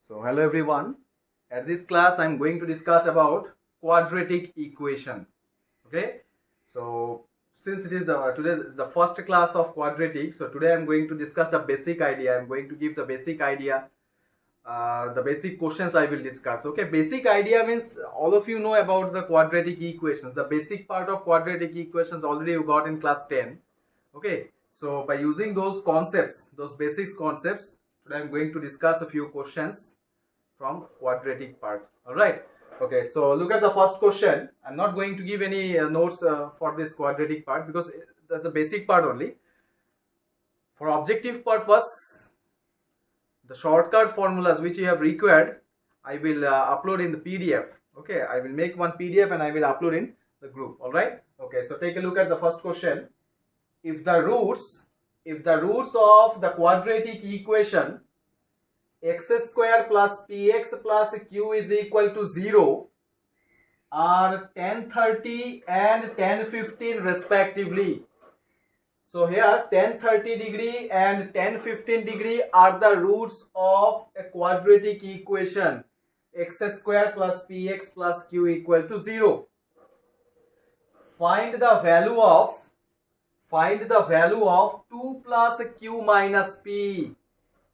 So hello everyone. At this class I'm going to discuss about quadratic equation. Okay. So since it is today is the first class of quadratic, so today I'm going to discuss the basic idea. I'm going to give the basic idea, the basic questions I will discuss. Okay. Basic idea means all of you know about the quadratic equations. The basic part of quadratic equations already you got in class 10. Okay. So by using those concepts, those basic concepts, today I'm going to discuss a few questions from quadratic part. All right. Okay, so look at the first question. I'm not going to give any notes for this quadratic part because that's the basic part only. For objective purpose, the shortcut formulas which you have required, I will upload in the PDF. Okay, I will make one PDF and I will upload in the group. All right. Okay, so take a look at the first question. If the roots of the quadratic equation x square plus px plus q is equal to 0 are 1030 and 1015 respectively. So here 1030 degree and 1015 degree are the roots of a quadratic equation x square plus px plus q equal to 0. Find the value of 2 plus q minus p.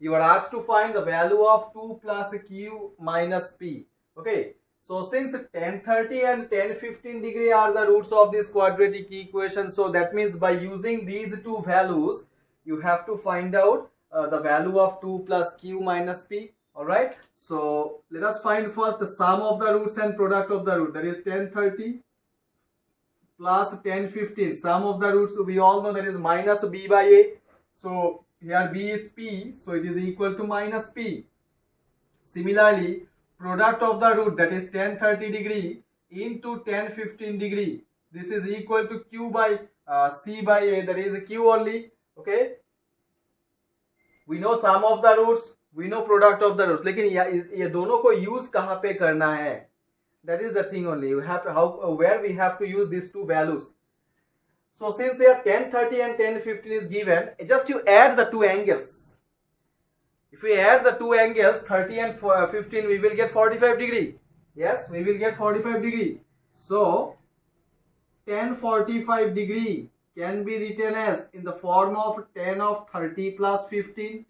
You are asked to find the value of 2 plus q minus p. Okay, so since 1030 and 1015 degree are the roots of this quadratic equation, so that means by using these two values you have to find out the value of 2 plus q minus p. All right, so let us find first the sum of the roots and product of the root, that is 1030 plus 1015. Sum of the roots we all know that is minus b by a. So here b is p, so it is equal to minus p. Similarly, product of the root, that is 1030 degree into 1015 degree, this is equal to q by c by a, that is q only. Okay, we know sum of the roots, we know product of the roots, लेकिन ये दोनों को use कहाँ पे करना है, that is the thing only. You have to where we have to use these two values. So since here 1030 and 1015 is given, just you add the two angles. If we add the two angles 30 and 15, we will get 45 degree. Yes, we will get 45 degree. So 1045 degree can be written as in the form of 10 of 30 plus 15.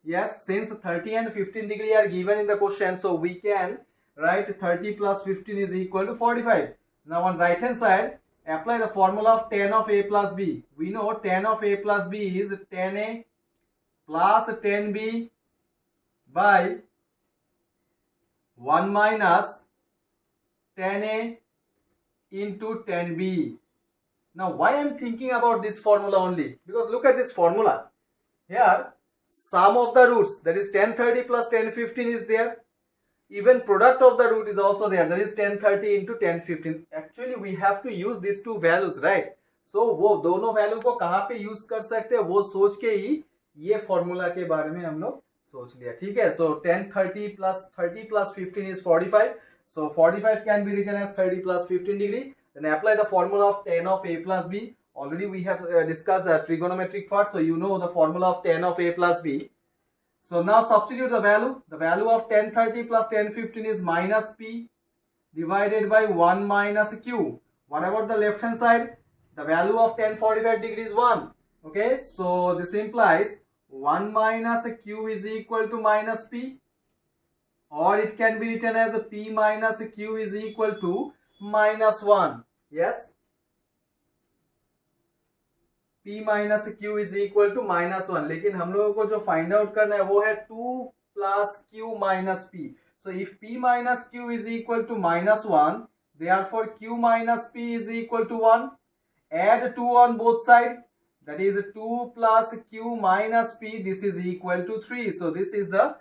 Yes, since 30 and 15 degree are given in the question, so we can write 30 plus 15 is equal to 45. Now on right hand side, apply the formula of tan of a plus b. We know tan of a plus b is tan a plus tan b by 1 minus tan a into tan b. Now why I am thinking about this formula only? Because look at this formula. Here sum of the roots, that is 1030 plus 1015 is there. Even product of the root is also there, that is 1030 into 1015. Actually we have to use these two values, right? So वो दोनों value को कहाँ पे use कर सकते हैं वो सोच के ही ये फॉर्मूला के बारे में हम लोग सोच लिया. ठीक है, so 1030 plus 15 is 45. So 45 can be written as 30 plus 15 degree. Then apply the formula of tan of a plus b. Already we have discussed the trigonometric part, so you know the formula of tan of a plus b. So now substitute the value. The value of 1030 plus 1015 is minus p divided by 1 minus q. What about the left hand side? The value of 1045 degree is 1. Okay, so this implies 1 minus q is equal to minus p, or it can be written as p minus q is equal to minus 1. Yes, p minus q is equal to minus 1, लेकिन हम लोगों को जो find out करना है वो है 2 plus q minus p. So if p minus q is equal to minus 1, therefore q minus p is equal to 1. Add 2 on both sides, that is 2 plus q minus p, this is equal to 3. So this is the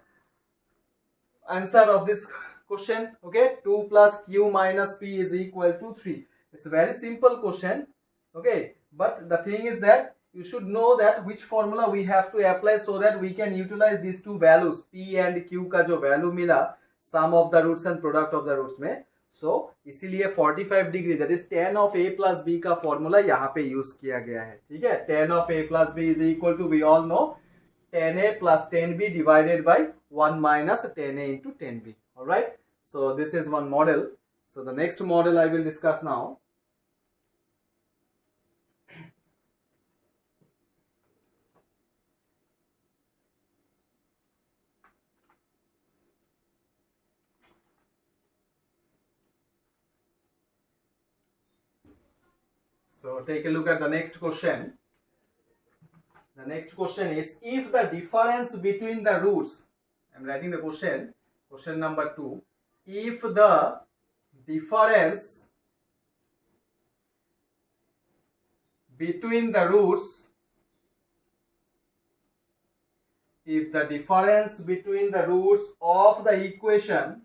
answer of this question. Okay, 2 plus q minus p is equal to 3. It's a very simple question. Okay, but the thing is that you should know that which formula we have to apply so that we can utilize these two values p and q का जो value मिला sum of the roots and product of the roots में. So इसीलिए 45 degree that is tan of a plus b का formula यहाँ पे use किया गया है. ठीक है, tan of a plus b is equal to, we all know 10a plus 10b divided by 1 minus 10a into 10b. All right. So this is one model. So the next model I will discuss now. So take a look at the next question. The next question is, if the difference between the roots, I am writing the question number 2. If the difference between the roots, if the difference between the roots of the equation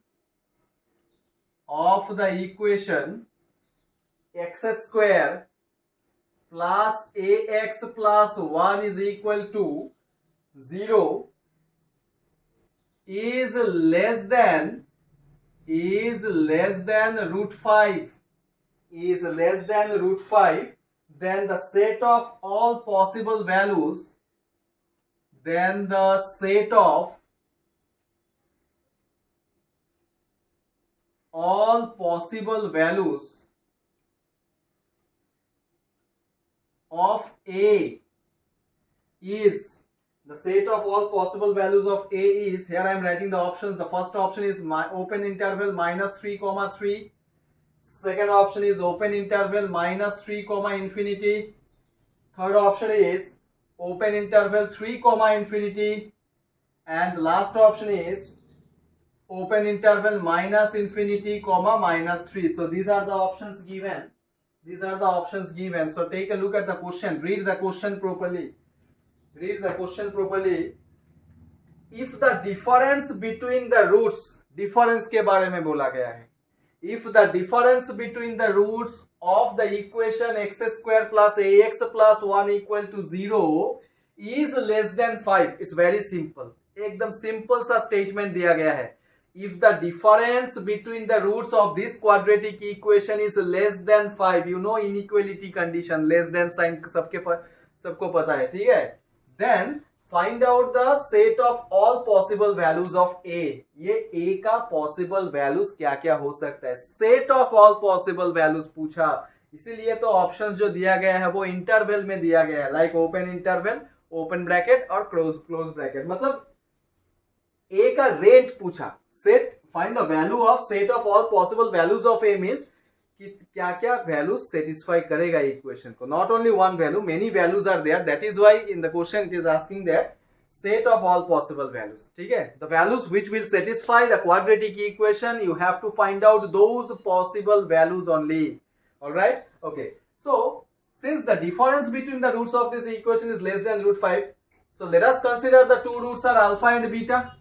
x square plus ax plus 1 is equal to 0 is less than root 5, then the set of all possible values, of a is, the set of all possible values of a is, here I am writing the options. The first option is open interval minus 3 comma 3. Second option is open interval minus 3 comma infinity. Third option is open interval 3 comma infinity. And last option is open interval minus infinity comma minus 3. So these are the options given. So take a look at the question. Read the question properly. If the difference between the roots, difference के बारे में बोला गया है. If the difference between the roots of the equation x square plus ax plus 1 equal to 0 is less than 5. It's very simple. एकदम simple सा statement दिया गया है. If the difference between the roots of this quadratic equation is less than 5, you know inequality condition, less than sign सबको पता है, ठीक है. Then find out the set of all possible values of a. ये a का possible values क्या क्या हो सकता है. Set of all possible values पूछा, इसीलिए तो options जो दिया गया है वो interval में दिया गया है, like open interval, open bracket और close bracket. मतलब a का range पूछा. Set, find the value of set of all possible values of a means कि क्या क्या values satisfy करेगा equation को. Not only one value, many values are there. That is why in the question it is asking that set of all possible values. ठीक है. The values which will satisfy the quadratic equation, you have to find out those possible values only. All right. Okay. So since the difference between the roots of this equation is less than root 5, so let us consider the two roots are alpha and beta.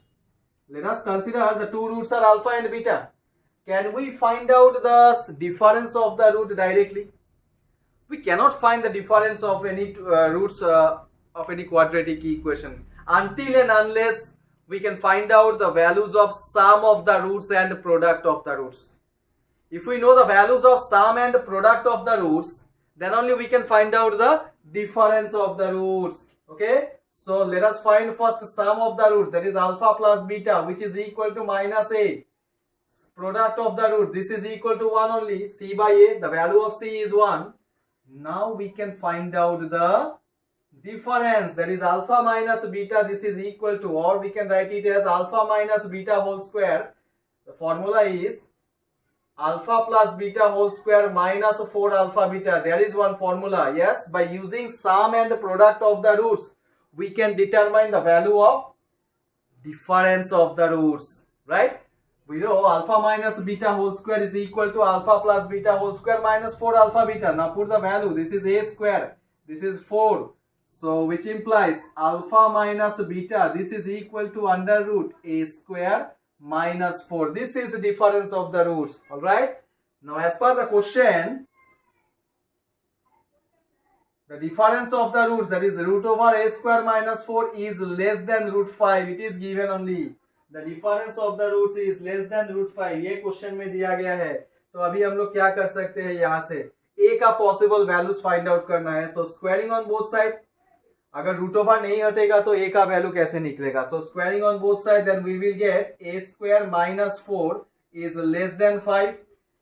Can we find out the difference of the root directly? We cannot find the difference of any roots of any quadratic equation until and unless we can find out the values of sum of the roots and product of the roots. If we know the values of sum and product of the roots, then only we can find out the difference of the roots. Okay. So let us find first sum of the roots, that is alpha plus beta, which is equal to minus a. Product of the root, this is equal to 1 only, c by a, the value of c is 1. Now we can find out the difference, that is alpha minus beta, this is equal to, or we can write it as alpha minus beta whole square. The formula is alpha plus beta whole square minus 4 alpha beta. There is one formula. Yes, by using sum and product of the roots, we can determine the value of difference of the roots, right? We know alpha minus beta whole square is equal to alpha plus beta whole square minus 4 alpha beta. Now put the value. This is a square. This is 4. So which implies alpha minus beta. This is equal to under root a square minus 4. This is the difference of the roots. Alright. Now as per the question, the difference of the roots, that is root over a square minus 4 is less than root 5. It is given only. The difference of the roots is less than root 5. ये question में दिया गया है. तो अभी हम लोग क्या कर सकते हैं, यहाँ से a का पॉसिबल वैल्यूज फाइंड आउट करना है. तो स्क्वायरिंग ऑन बोथ साइड, अगर रूट ओवर नहीं हटेगा तो a का वैल्यू कैसे निकलेगा? So squaring on both side, then we will get a square minus 4 is less than 5.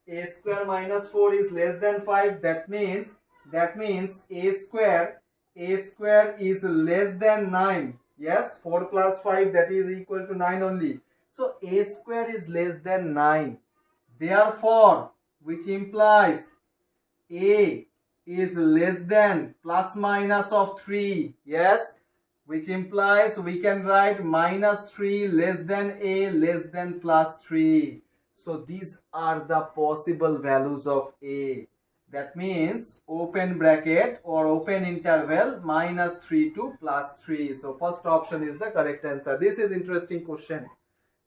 A square minus 4 is less than 5. That means a square is less than 9. Yes, 4 plus 5, that is equal to 9 only. So a square is less than 9. Therefore, which implies a is less than plus minus of 3. Yes, which implies we can write minus 3 less than a less than plus 3. So these are the possible values of a. That means open bracket or open interval minus 3 to plus 3. So first option is the correct answer. This is interesting question.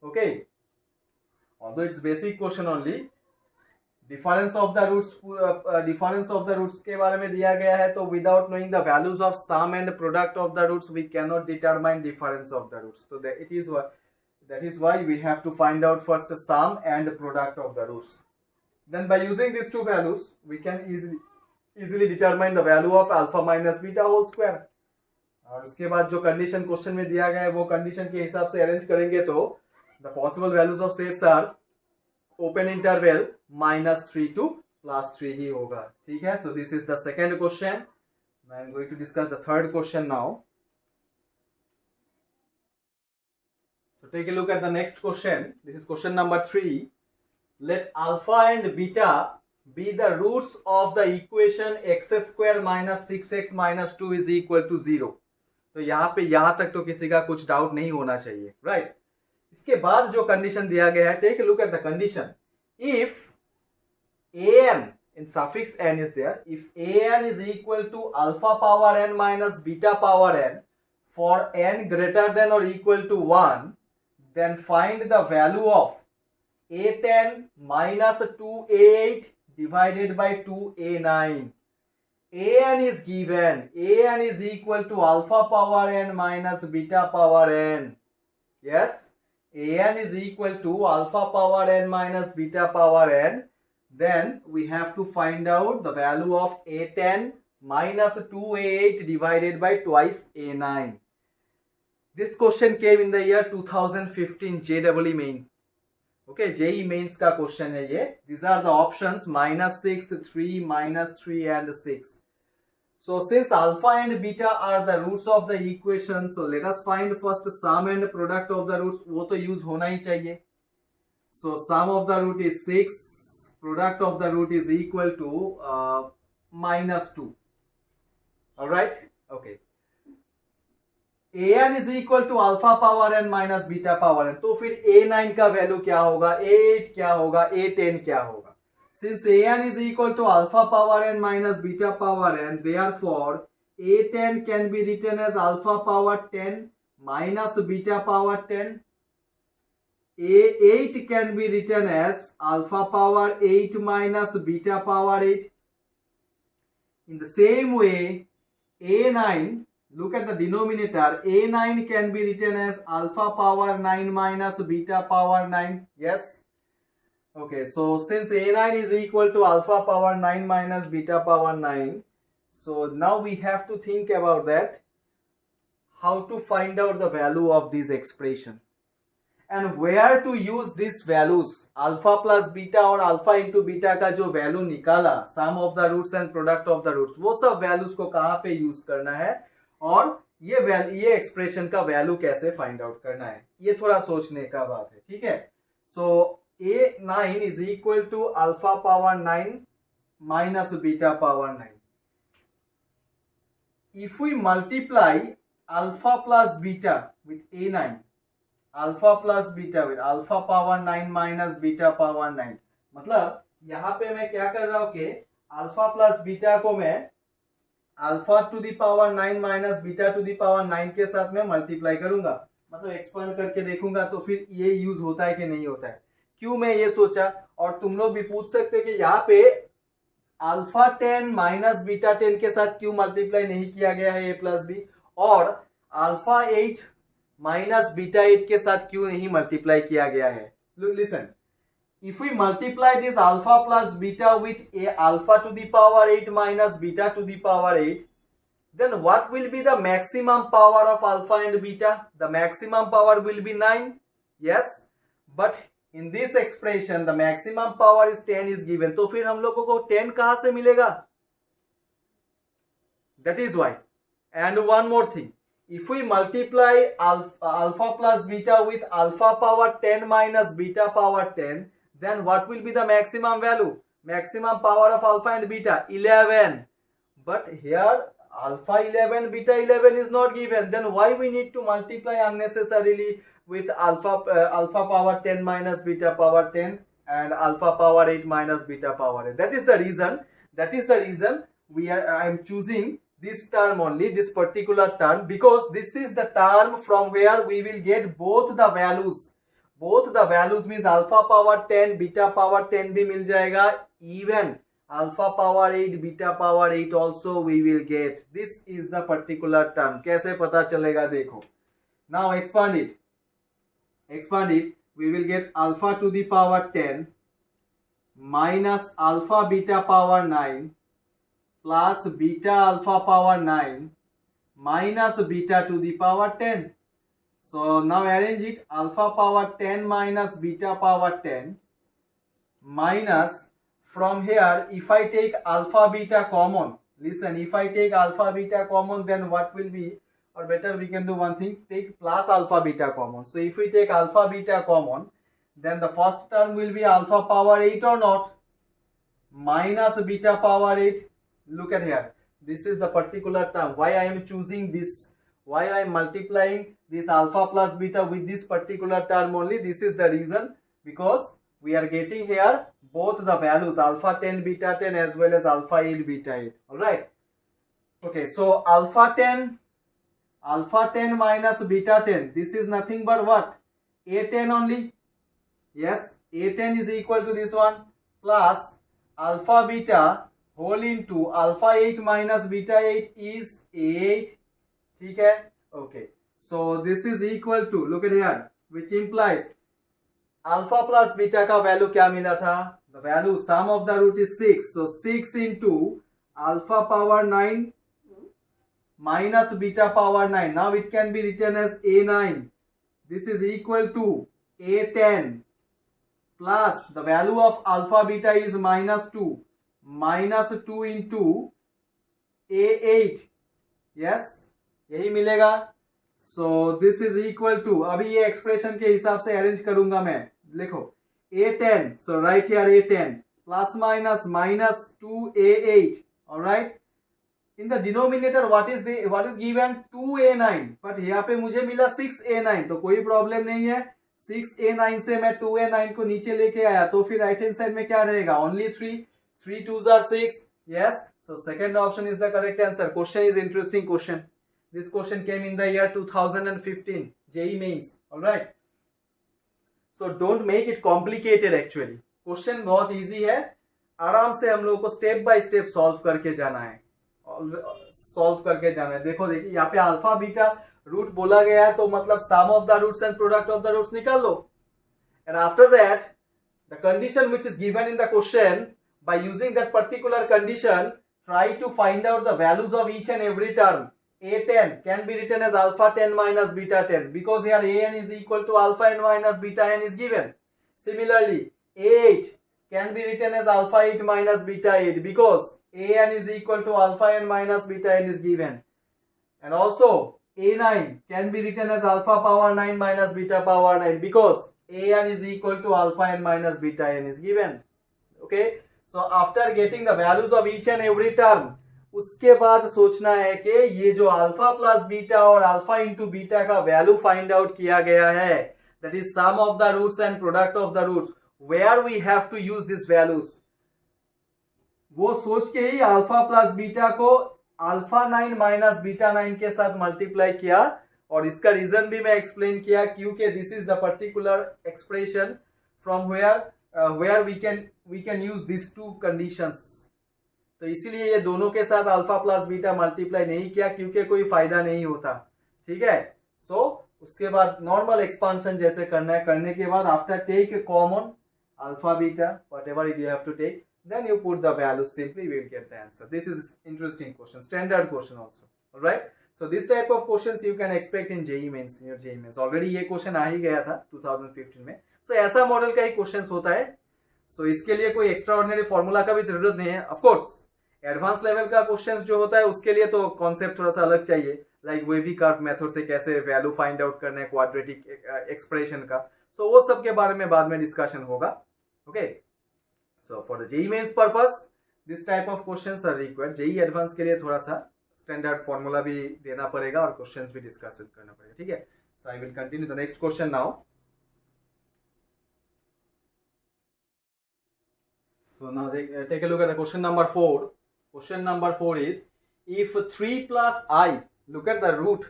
Okay. Although it's basic question only. Difference of the roots के बारे में दिया गया है, तो without knowing the values of sum and product of the roots we cannot determine difference of the roots. So that is why we have to find out first the sum and product of the roots. Then by using these two values we can easily determine the value of alpha minus beta whole square. और उसके बाद जो condition question में दिया गया है वो condition के हिसाब से अरेंज करेंगे तो the possible values of sets are open interval minus 3 to plus 3 ही होगा. ठीक है. So this is the second question. I am going to discuss the third question now. So take a look at the next question. This is question number 3. Let alpha and beta be the roots of the equation x square minus 6x minus 2 is equal to 0. तो यहाँ तक तो किसी का कुछ doubt नहीं होना चाहिए, राइट? इसके बाद जो कंडीशन दिया गया है, take a look at the condition. If an in suffix n is there, if an is equal to alpha power n minus beta power n for n greater than or equal to 1, then find the value of a10 minus 2a8 divided by 2a9. an is given, an is equal to alpha power n minus beta power n. Yes, an is equal to alpha power n minus beta power n. Then we have to find out the value of a10 minus 2a8 divided by twice a9. This question came in the year 2015 JEE main. Okay, JEE mains का question है ये. These are the options minus 6, 3, minus 3 and 6. So since alpha and beta are the roots of the equation, so let us find first sum and product of the roots. वो तो use होना ही चाहिए. So sum of the root is 6, product of the root is equal to minus 2. Alright? Okay. an is equal to alpha power n minus beta power n. तो फिर a9 का value क्या होगा, a8 क्या होगा, a10 क्या होगा? Since an is equal to alpha power n minus beta power n, therefore a10 can be written as alpha power 10 minus beta power 10. a8 can be written as alpha power 8 minus beta power 8. In the same way, a9, look at the denominator, a9 can be written as alpha power 9 minus beta power 9. Yes? Okay, so since a9 is equal to alpha power 9 minus beta power 9, so now we have to think about that, how to find out the value of this expression. And where to use these values, alpha plus beta और alpha into beta का जो value निकाला, sum of the roots and product of the roots, वो सब values को कहाँ पे use करना है और ये एक्सप्रेशन का वैल्यू कैसे फाइंड आउट करना है, ये थोड़ा सोचने का बात है. ठीक है. सो a9 is equal to alpha power 9 minus beta power 9. If we multiply alpha plus beta with a9, alpha plus beta with alpha power 9 minus beta power 9, मतलब यहाँ पे मैं क्या कर रहा हूँ कि alpha plus beta को मैं alpha to the power 9 minus beta to the power 9 के साथ में मल्टीप्लाई करूंगा, मतलब एक्सपांड करके देखूंगा तो फिर ये यूज होता है कि नहीं होता है. क्यों मैं ये सोचा, और तुम लोग भी पूछ सकते हो कि यहाँ पे अल्फा 10 माइनस बीटा 10 के साथ क्यों मल्टीप्लाई नहीं किया गया है a प्लस बी, और अल्फा 8 माइनस बीटा 8 के साथ क्यों नहीं मल्टीप्लाई किया गया है. Listen, if we multiply this alpha plus beta with a alpha to the power 8 minus beta to the power 8, then what will be the maximum power of alpha and beta? The maximum power will be 9. Yes, but in this expression the maximum power is 10 is given. तो फिर हम लोगों को 10 कहां से मिलेगा? That is why. And one more thing, if we multiply alpha plus beta with alpha power 10 minus beta power 10, then what will be the maximum value? Maximum power of alpha and beta 11. But here alpha 11 beta 11 is not given. Then why we need to multiply unnecessarily with alpha power 10 minus beta power 10 and alpha power 8 minus beta power 8? That is the reason I am choosing this term only, this particular term, because this is the term from where we will get both the values means alpha power 10 beta power 10 भी मिल जाएगा, even alpha power 8 beta power 8 also we will get. This is the particular term. कैसे पता चलेगा देखो. Now expand it. We will get alpha to the power 10 minus alpha beta power 9 plus beta alpha power 9 minus beta to the power 10. So now arrange it. Alpha power 10 minus beta power 10 minus, from here if I take alpha beta common, listen, if I take alpha beta common, then what will be, or better we can do one thing, take plus alpha beta common. So if we take alpha beta common, then the first term will be alpha power 8 or not, minus beta power 8. Look at here, this is the particular term. Why I am choosing this, why I am multiplying this alpha plus beta with this particular term only? This is the reason, because we are getting here both the values, alpha 10 beta 10 as well as alpha 8 beta 8. All right. Okay, so alpha 10 minus beta 10, this is nothing but what? A10 only. Yes, A10 is equal to this one, plus alpha beta whole into alpha 8 minus beta 8 is 8. ठीक है? Okay, so this is equal to, look at here, which implies alpha plus beta का value क्या मिला था? The value sum of the root is 6. So 6 into alpha power 9 minus beta power 9. Now it can be written as A9. This is equal to A10 plus the value of alpha beta is minus 2. Minus 2 into A8. Yes, यही मिलेगा. So this is equal to, अभी ये expression के हिसाब से arrange करूंगा मैं. लिखो A10, so right here A10 plus minus minus 2A8. all right, in the denominator what is given? 2A9, but यहाँ पे मुझे मिला 6A9, तो कोई प्रॉब्लम नहीं है. 6A9 से मैं 2A9 को नीचे लेके आया, तो फिर राइट हैंड साइड में क्या रहेगा? Only 3 2s are 6. yes, so second option is the correct answer. Question is interesting question. This question came in the year 2015 JEE mains. all right, so don't make it complicated. actually question बहुत easy है, आराम से हम लोगों को step by step solve करके जाना है. देखो यहाँ पे अल्फा बीटा रूट बोला गया है, तो मतलब sum of the roots and product of the roots निकाल लो. And after that the condition which is given in the question, by using that particular condition, try to find out the values of each and every term. A10 can be written as alpha 10 minus beta 10, because here an is equal to alpha n minus beta n is given. Similarly, A8 can be written as alpha 8 minus beta 8, because an is equal to alpha n minus beta n is given. And also A9 can be written as alpha power 9 minus beta power 9, because an is equal to alpha n minus beta n is given. Okay, so after getting the values of each and every term, उसके बाद सोचना है कि ये जो alpha plus beta और alpha into beta का value find out किया गया है, that is sum of the roots and product of the roots, where we have to use this values. वो सोच के ही अल्फा प्लस बीटा को अल्फा 9 माइनस बीटा 9 के साथ मल्टीप्लाई किया, और इसका रीजन भी मैं एक्सप्लेन किया, क्योंकि this is the particular expression from where we can use this two conditions. तो इसीलिए ये दोनों के साथ अल्फा प्लस बीटा मल्टीप्लाई नहीं किया, क्योंकि कोई फायदा नहीं होता. ठीक है, सो उसके बाद नॉर्मल एक्सपांशन जैसे करना है, करने के बाद after take common alpha beta whatever it you have to take, then you put the values, simply we will get the answer. This is interesting question, standard question also. Right. So this type of questions you can expect in JEE Mains, in your JEE Mains. Already ये question आ ही गया था 2015 में. So ऐसा model का ही questions होता है. So इसके लिए कोई एक्स्ट्रा ऑर्डिनरी फॉर्मूला का भी जरूरत नहीं है. ऑफ कोर्स एडवांस लेवल का क्वेश्चंस जो होता है उसके लिए तो कॉन्सेप्ट थोड़ा सा अलग चाहिए, लाइक वेवी कर्व मेथड से कैसे वैल्यू फाइंड आउट करना है क्वाड्रेटिक एक्सप्रेशन का. सो वो सब के बारे में बाद में डिस्कशन होगा. Okay. So for the JEE mains purpose this type of questions are required. JEE advance के लिए थोड़ा सा स्टैंडर्ड फॉर्मूला भी देना पड़ेगा और क्वेश्चंस भी डिस्कस करना पड़ेगा. ठीक है. So I will continue the next question now. So now take a look at the question number 4. Question number 4 is, if 3 plus I, look at the root,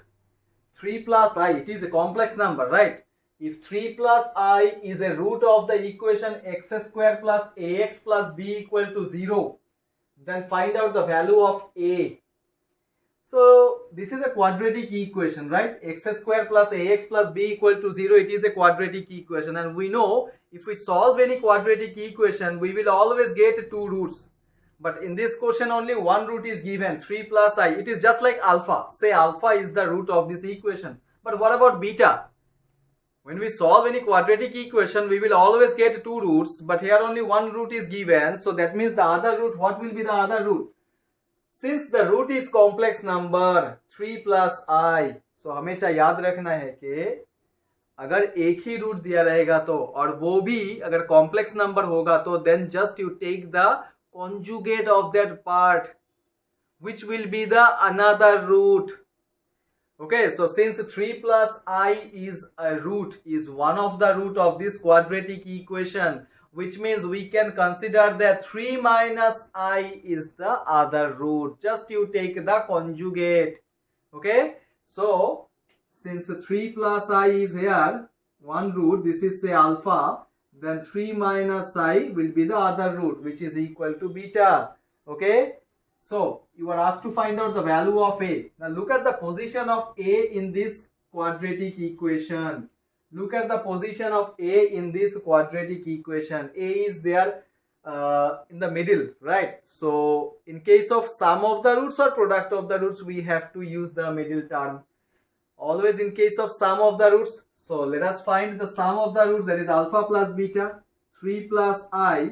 3 plus I, it is a complex number, right? If 3 plus I is a root of the equation x square plus ax plus b equal to 0, then find out the value of a. So this is a quadratic equation, right? X square plus ax plus b equal to 0, it is a quadratic equation, and we know if we solve any quadratic equation we will always get two roots, but in this question only one root is given, 3 plus I. It is just like alpha. Say alpha is the root of this equation, but what about beta? When we solve any quadratic equation we will always get two roots, but here only one root is given, so that means the other root, what will be the other root? Since the root is complex number 3 plus I, so हमेशा याद रखना है कि अगर एक ही root दिया रहेगा तो, और वो भी अगर कॉम्प्लेक्स नंबर होगा तो, then just you take the conjugate of that part, which will be the another root. Okay, so since 3 plus I is a root, is one of the root of this quadratic equation, which means we can consider that 3 minus I is the other root. Just you take the conjugate. Okay, so since 3 plus I is here, one root, this is say alpha, then 3 minus I will be the other root, which is equal to beta. Okay, so you are asked to find out the value of a. Now look at the position of a in this quadratic equation. Look at the position of a in this quadratic equation. A is there in the middle, right? So in case of sum of the roots or product of the roots, we have to use the middle term. Always in case of sum of the roots. So let us find the sum of the roots, that is alpha plus beta, 3 plus I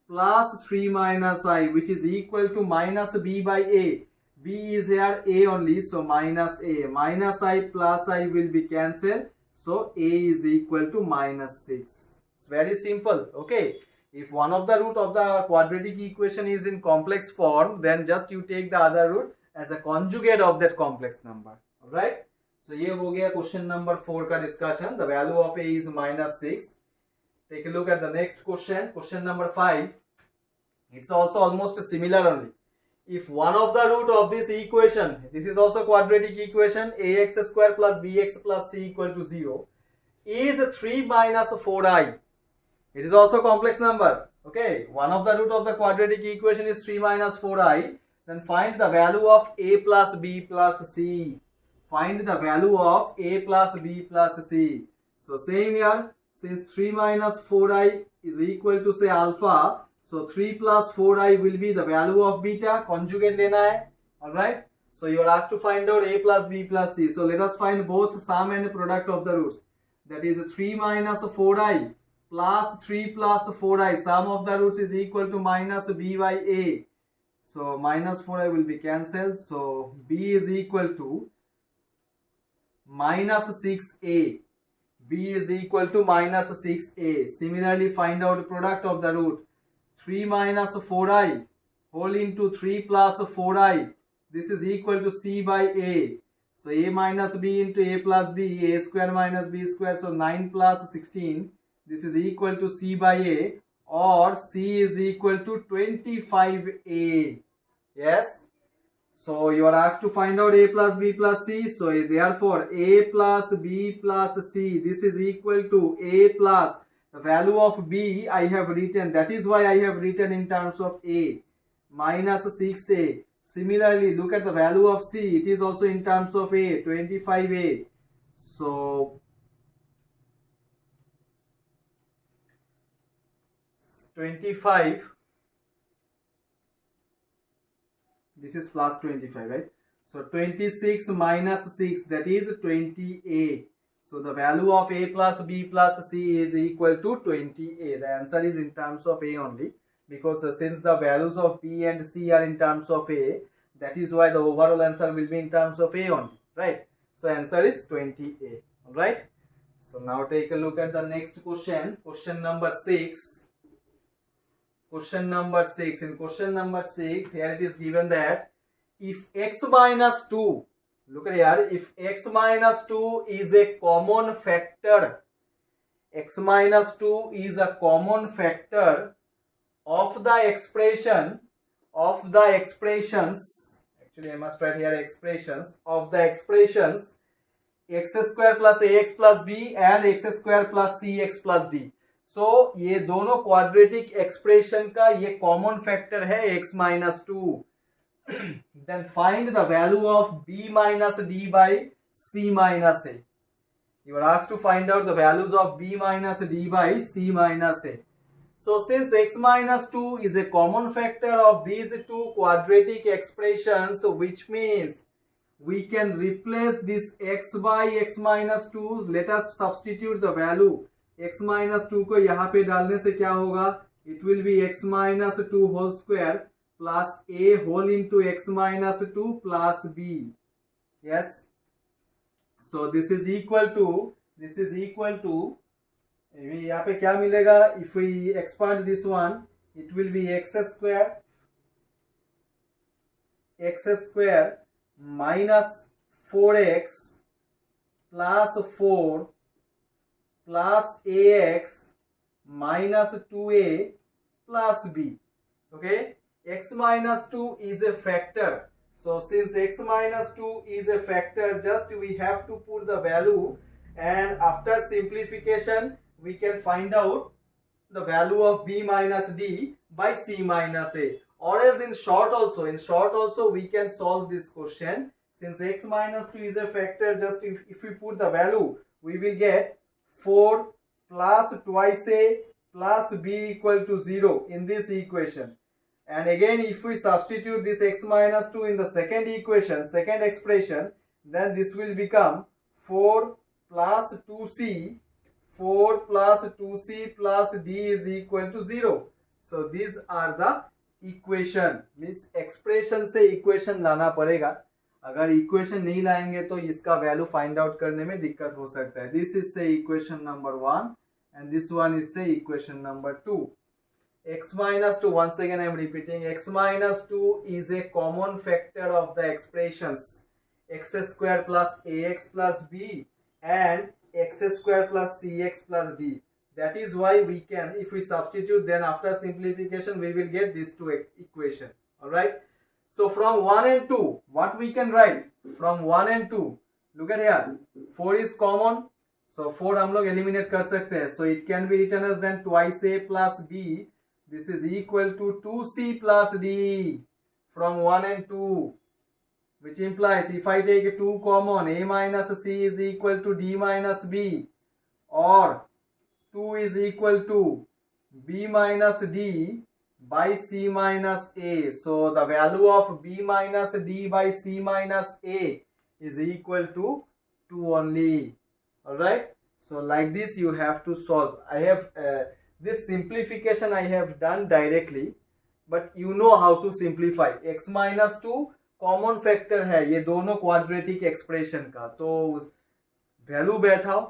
plus 3 minus I, which is equal to minus b by a. B is here a only, so minus a. Minus I plus I will be cancelled. So a is equal to minus 6. It's very simple. Okay. If one of the root of the quadratic equation is in complex form, then just you take the other root as a conjugate of that complex number. Alright. So ये हो गया question number 4 का discussion. The value of a is minus 6. Take a look at the next question. Question number 5. It's also almost similar only. If one of the root of this equation, this is also quadratic equation, ax square plus bx plus c equal to 0, is 3 minus 4i. It is also complex number. Okay, one of the root of the quadratic equation is 3 minus 4i. Then find the value of a plus b plus c. Find the value of a plus b plus c. So same here, since 3 minus 4i is equal to say alpha, so 3 plus 4i will be the value of beta. Conjugate lena hai. Alright. So you are asked to find out a plus b plus c. So let us find both sum and product of the roots. That is 3 minus 4i plus 3 plus 4i. Sum of the roots is equal to minus b by a. So minus 4i will be cancelled. So b is equal to minus 6a. b is equal to minus 6a. Similarly, find out product of the root. 3 minus 4i whole into 3 plus 4i. This is equal to c by a. So a minus b into a plus b, a square minus b square. So 9 plus 16. This is equal to c by a, or c is equal to 25a. Yes. So you are asked to find out a plus b plus c. So therefore a plus b plus c, this is equal to a plus the value of b I have written. That is why I have written in terms of a minus 6a. Similarly, look at the value of c. It is also in terms of a, 25a. So 25. This is plus 25, right? So 26 minus 6, that is 20a. So the value of a plus b plus c is equal to 20a. The answer is in terms of a only, because since the values of b and c are in terms of a, that is why the overall answer will be in terms of a only, right? So answer is 20a. All right. So now take a look at the next question. Question number 6. Question number 6. In question number 6, here it is given that if x minus 2, look at here, if x minus 2 is a common factor, x minus 2 is a common factor of the expressions, actually I must write here expressions, of the expressions x square plus ax plus b and x square plus cx plus d. So ये दोनों quadratic expression का ये common factor है x minus 2. Then find the value of b minus d by c minus a. You are asked to find out the values of b minus d by c minus a. So since x minus 2 is a common factor of these two quadratic expressions, so which means we can replace this x by x minus 2. Let us substitute the value. x minus 2 को यहाँ पे डालने से क्या होगा? It will be x minus 2 whole square plus a whole into x minus 2 plus b. Yes. So this is equal to यहाँ पे क्या मिलेगा? If we expand this one, it will be x square minus 4x plus 4 plus ax minus 2a plus b. Okay, x minus 2 is a factor. So since x minus 2 is a factor, just we have to put the value, and after simplification we can find out the value of b minus d by c minus a. Or else in short also we can solve this question. Since x minus 2 is a factor, just if we put the value, we will get 4 plus twice a plus b equal to 0 in this equation. And again, if we substitute this x minus 2 in the second expression, then this will become 4 plus 2c plus d is equal to 0. So these are the equation. Means expression से equation लाना पड़ेगा. अगर equation नहीं लाएंगे तो इसका value find out करने में दिक्कत हो सकता है. दिस इज से equation number 1 and this one is से equation number 2. x minus 2, once again I am repeating, x minus 2 is a common factor of the expressions x square plus ax plus b and x square plus cx plus d. That is why we can, if we substitute, then after simplification we will get these two equation. All right. So from 1 and 2, what we can write? From 1 and 2, look at here, 4 is common, so 4 हम लोग eliminate कर सकते हैं. So it can be written as then twice a plus b. This is equal to 2c plus d from 1 and 2, which implies if I take 2 common, a minus c is equal to d minus b, or 2 is equal to b minus d by c minus a. So the value of b minus d by c minus a is equal to 2 only. Alright. So like this you have to solve. I have this simplification I have done directly, but you know how to simplify. x minus 2 common factor है ये दोनों quadratic expression का, तो value बैठाओ,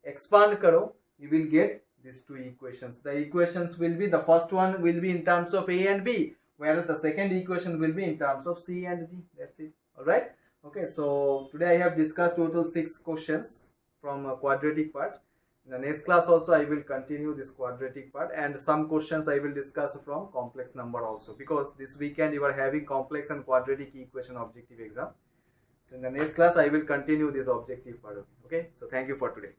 expand करो, you will get these two equations. The equations will be, the first one will be in terms of a and b, whereas the second equation will be in terms of c and d. That's it. Alright. Okay, so today I have discussed total 6 questions from a quadratic part. In the next class also I will continue this quadratic part, and some questions I will discuss from complex number also, because this weekend you are having complex and quadratic equation objective exam. So in the next class I will continue this objective part. Okay, so thank you for today.